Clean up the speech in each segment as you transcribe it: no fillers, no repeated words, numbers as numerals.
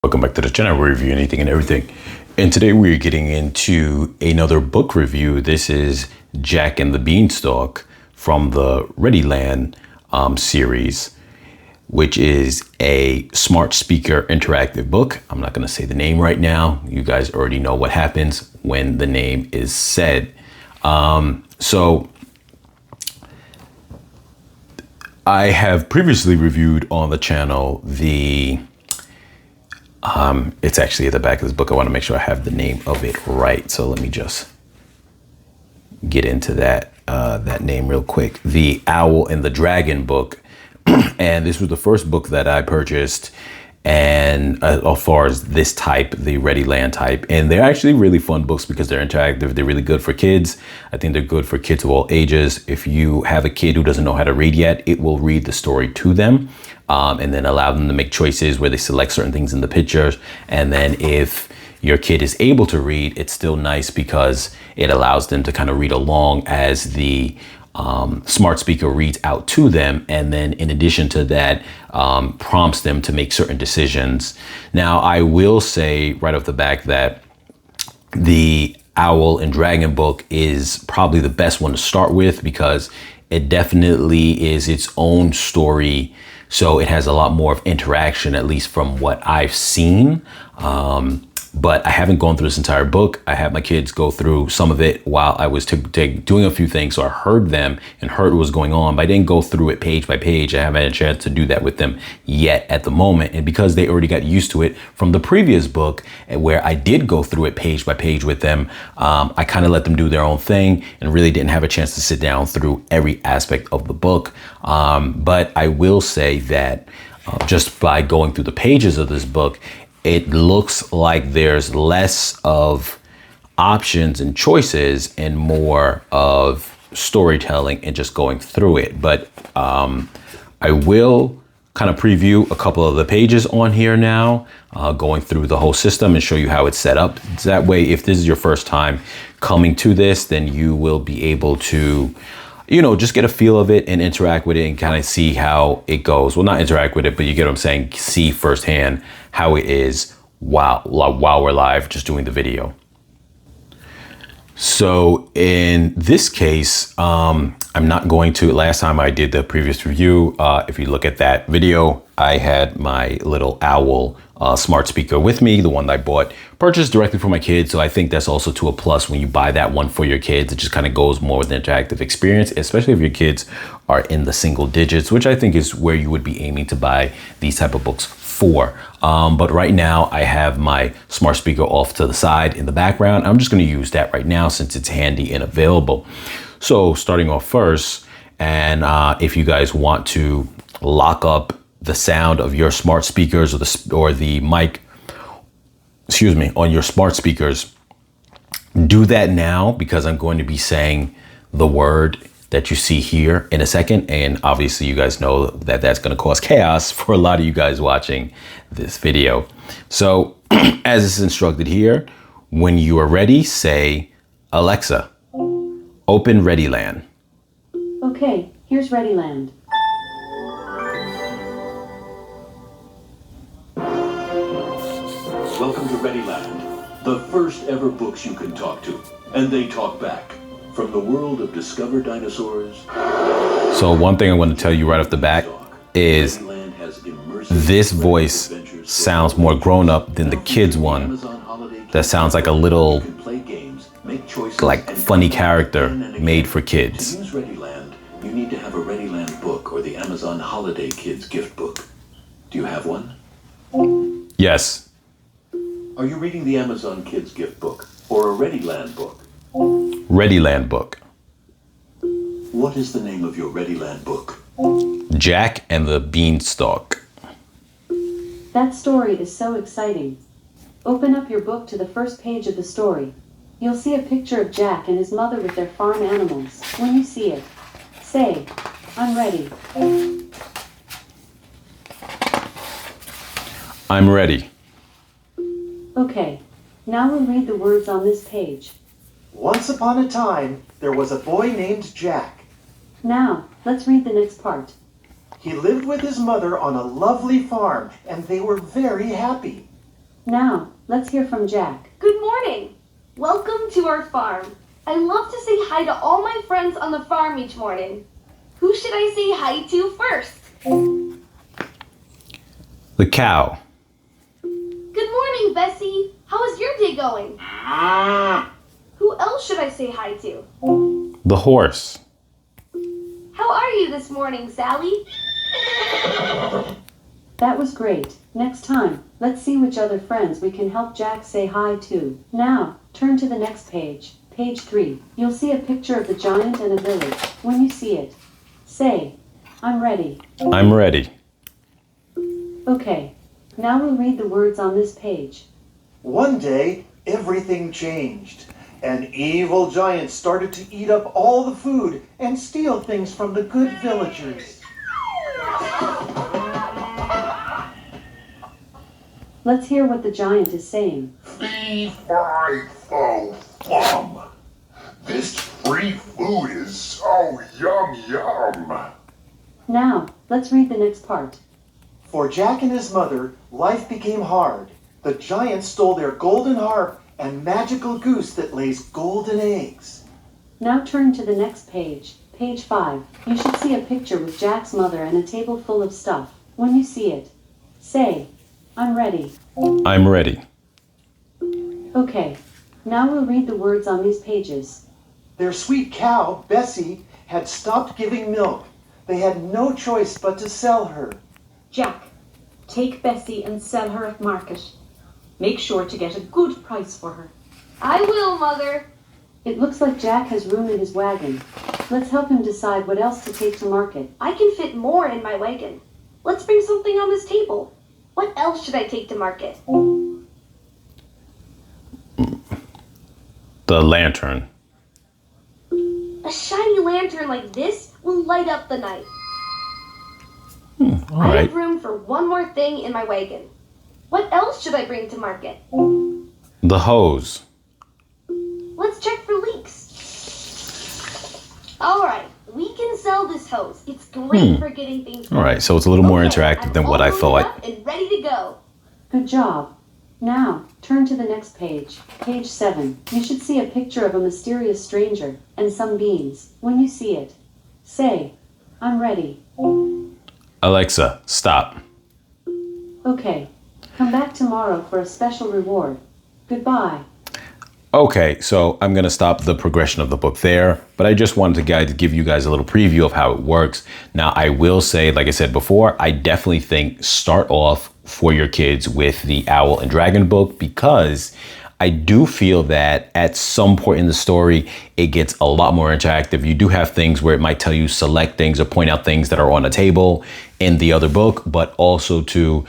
Welcome back to the channel where we review anything and everything. And today we're getting into another book review. This is Jack and the Beanstalk from the Readyland series, which is a smart speaker interactive book. I'm not going to say the name right now. You guys already know what happens when the name is said. So I have previously reviewed on the channel it's actually at the back of this book. I want to make sure I have the name of it right. So let me just get into that name real quick. The Owl and the Dragon book. And this was the first book that I purchased. And as far as this type, the Readyland type, and they're actually really fun books because they're interactive. They're really good for kids. I think they're good for kids of all ages. If you have a kid who doesn't know how to read yet, it will read the story to them and then allow them to make choices where they select certain things in the pictures. And then if your kid is able to read, it's still nice because it allows them to kind of read along as the smart speaker reads out to them, and then in addition to that, prompts them to make certain decisions. Now, I will say right off the back that the Owl and Dragon book is probably the best one to start with because it definitely is its own story. So it has a lot more of interaction, at least from what I've seen. But I haven't gone through this entire book. I had my kids go through some of it while I was doing a few things. So I heard them and heard what was going on, but I didn't go through it page by page. I haven't had a chance to do that with them yet at the moment. And because they already got used to it from the previous book where I did go through it page by page with them, I kind of let them do their own thing and really didn't have a chance to sit down through every aspect of the book. But I will say that just by going through the pages of this book, it looks like there's less of options and choices and more of storytelling and just going through it. But I will kind of preview a couple of the pages on here now, going through the whole system and show you how it's set up. So that way, if this is your first time coming to this, then you will be able to, you know, just get a feel of it and interact with it and kind of see how it goes. Well, not interact with it, but you get what I'm saying, see firsthand how it is while we're live just doing the video. So in this case, I'm not going to, last time I did the previous review, if you look at that video, I had my little Owl smart speaker with me, the one that I purchased directly for my kids. So I think that's also to a plus when you buy that one for your kids. It just kind of goes more with the interactive experience, especially if your kids are in the single digits, which I think is where you would be aiming to buy these type of books for. But right now I have my smart speaker off to the side in the background. I'm just going to use that right now since it's handy and available. So starting off first, and if you guys want to lock up the sound of your smart speakers or the mic, on your smart speakers, do that now because I'm going to be saying the word that you see here in a second. And obviously you guys know that that's going to cause chaos for a lot of you guys watching this video. So as is instructed here, when you are ready, say, Alexa, open Readyland. Okay, here's Readyland. Welcome to Readyland, the first ever books you can talk to, and they talk back. From the world of Discover Dinosaurs. So one thing I want to tell you right off the bat is this voice sounds more grown up than the kids one. That sounds like a little, like funny character made for kids. To use Readyland, you need to have a Readyland book or the Amazon Holiday Kids gift book. Do you have one? Yes. Are you reading the Amazon Kids gift book or a Readyland book? Readyland book. What is the name of your Readyland book? Jack and the Beanstalk. That story is so exciting. Open up your book to the first page of the story. You'll see a picture of Jack and his mother with their farm animals. When you see it, say, I'm ready. I'm ready. Okay, now we'll read the words on this page. Once upon a time, there was a boy named Jack. Now, let's read the next part. He lived with his mother on a lovely farm, and they were very happy. Now, let's hear from Jack. Good morning. Welcome to our farm. I love to say hi to all my friends on the farm each morning. Who should I say hi to first? The cow. Good morning, Bessie. How is your day going? Who else should I say hi to? The horse. How are you this morning, Sally? That was great. Next time, let's see which other friends we can help Jack say hi to. Now, turn to the next page. Page 3. You'll see a picture of the giant and a village. When you see it, say, I'm ready. I'm ready. Okay, now we'll read the words on this page. One day, everything changed. An evil giant started to eat up all the food and steal things from the good villagers. Let's hear what the giant is saying. Fee, fi, fo, flum. This free food is so yum yum. Now, let's read the next part. For Jack and his mother, life became hard. The giant stole their golden harp and magical goose that lays golden eggs. Now turn to the next page. Page 5. You should see a picture with Jack's mother and a table full of stuff. When you see it, say, I'm ready. I'm ready. Okay, now we'll read the words on these pages. Their sweet cow, Bessie, had stopped giving milk. They had no choice but to sell her. Jack, take Bessie and sell her at market. Make sure to get a good price for her. I will, Mother. It looks like Jack has room in his wagon. Let's help him decide what else to take to market. I can fit more in my wagon. Let's bring something on this table. What else should I take to market? The lantern. A shiny lantern like this will light up the night. All I right. have room for one more thing in my wagon. What else should I bring to market? The hose. Let's check for leaks. Alright, we can sell this hose. It's great for getting things All right, so it's a little more Okay, interactive I'm than what all I loaded thought. up and ready to go. Good job. Now, turn to the next page. Page 7. You should see a picture of a mysterious stranger and some beans. When you see it, say, I'm ready. Alexa, stop. Okay, come back tomorrow for a special reward. Goodbye. Okay, so I'm going to stop the progression of the book there, but I just wanted to give you guys a little preview of how it works. Now, I will say, like I said before, I definitely think start off for your kids with the Owl and Dragon book, because I do feel that at some point in the story, it gets a lot more interactive. You do have things where it might tell you select things or point out things that are on a table in the other book, but also too,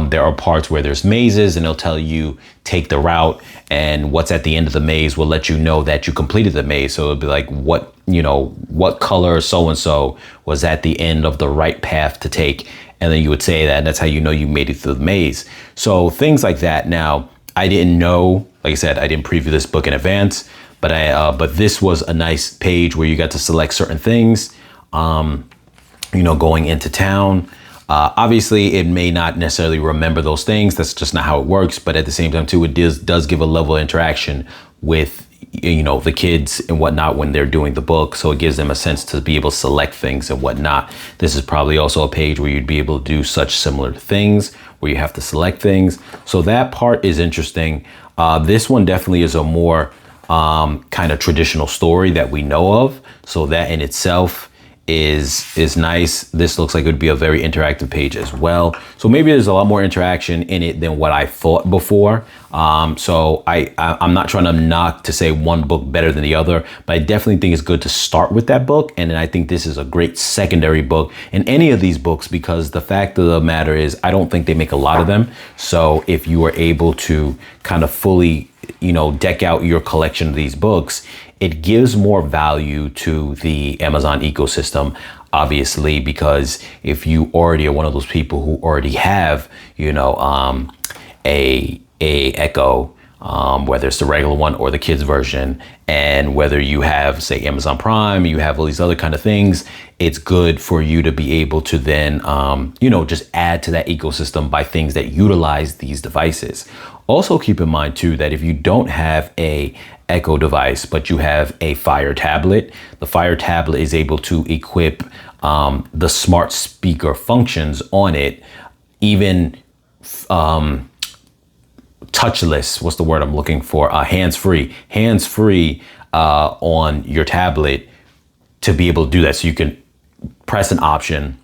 there are parts where there's mazes and it'll tell you take the route, and what's at the end of the maze will let you know that you completed the maze. So it'll be like, what color so-and-so was at the end of the right path to take. And then you would say that, and that's how you know you made it through the maze. So things like that. Now, I didn't know, like I said, I didn't preview this book in advance, but this was a nice page where you got to select certain things, going into town. Obviously, it may not necessarily remember those things. That's just not how it works. But at the same time, too, it does give a level of interaction with, the kids and whatnot when they're doing the book. So it gives them a sense to be able to select things and whatnot. This is probably also a page where you'd be able to do such similar things where you have to select things. So that part is interesting. This one definitely is a more kind of traditional story that we know of. So that in itself is nice. This looks like it would be a very interactive page as well. So maybe there's a lot more interaction in it than what I thought before. So I'm not trying to say one book better than the other, but I definitely think it's good to start with that book. And then I think this is a great secondary book in any of these books, because the fact of the matter is I don't think they make a lot of them. So if you are able to kind of fully, deck out your collection of these books, it gives more value to the Amazon ecosystem, obviously, because if you already are one of those people who already have, a Echo, whether it's the regular one or the kids version. And whether you have, say, Amazon Prime, you have all these other kind of things, it's good for you to be able to then, just add to that ecosystem by things that utilize these devices. Also keep in mind too, that if you don't have a Echo device, but you have a Fire tablet, the Fire tablet is able to equip the smart speaker functions on it, even touchless, what's the word I'm looking for? Hands-free on your tablet to be able to do that. So you can press an option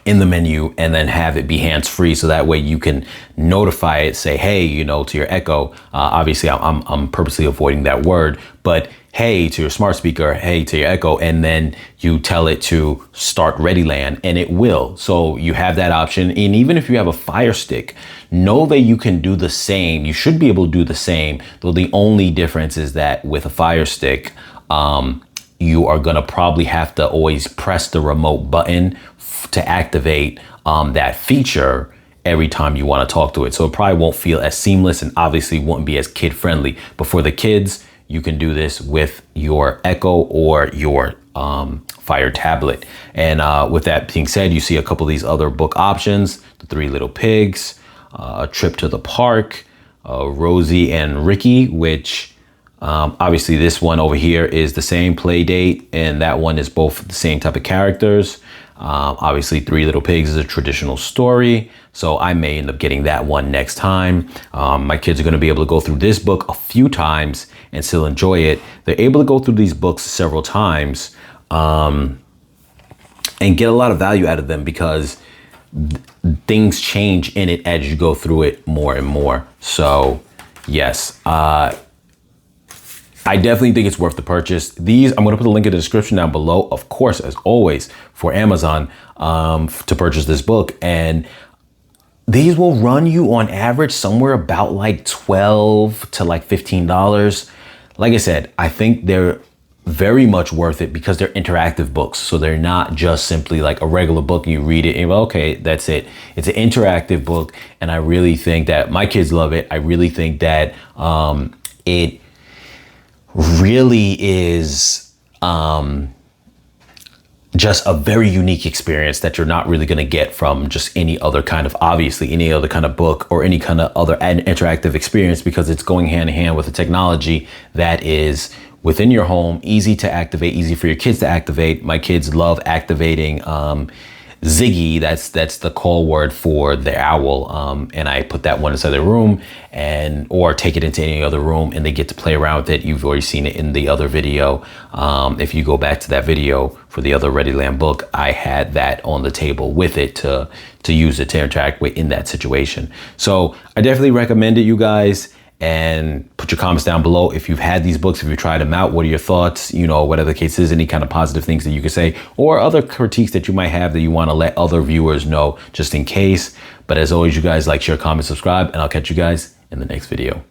in the menu and then have it be hands-free. So that way you can notify it, say, hey, to your Echo, obviously I'm purposely avoiding that word, but hey, to your smart speaker, hey, to your Echo, and then you tell it to start Readyland, and it will. So you have that option. And even if you have a Fire Stick, know that you can do the same. You should be able to do the same, though the only difference is that with a Fire Stick, you are gonna probably have to always press the remote button to activate that feature every time you want to talk to it. So it probably won't feel as seamless and obviously won't be as kid friendly. But for the kids, you can do this with your Echo or your Fire tablet. And with that being said, you see a couple of these other book options: The Three Little Pigs, A Trip to the Park, Rosie and Ricky, which obviously this one over here is the same play date, and that one is both the same type of characters. Obviously Three Little Pigs is a traditional story, so I may end up getting that one next time. My kids are going to be able to go through this book a few times and still enjoy it. They're able to go through these books several times and get a lot of value out of them because things change in it as you go through it more and more. So yes, I definitely think it's worth the purchase. These, I'm gonna put a link in the description down below, of course, as always, for Amazon to purchase this book. And these will run you on average somewhere about like $12 to like $15. Like I said, I think they're very much worth it because they're interactive books. So they're not just simply like a regular book and you read it and you're, okay, that's it. It's an interactive book. And I really think that my kids love it. I really think that it really is just a very unique experience that you're not really going to get from just any other kind of, obviously any other kind of book or any kind of other interactive experience, because it's going hand in hand with a technology that is within your home, easy to activate, easy for your kids to activate. My kids love activating Ziggy, that's the call word for the owl, and I put that one inside the room or take it into any other room and they get to play around with it. You've already seen it in the other video. If you go back to that video for the other Readyland book, I had that on the table with it to use it to interact with in that situation. So I definitely recommend it, you guys. And put your comments down below if you've had these books, if you've tried them out. What are your thoughts? Whatever the case is, any kind of positive things that you could say or other critiques that you might have that you want to let other viewers know just in case. But as always, you guys, like, share, comment, subscribe, and I'll catch you guys in the next video.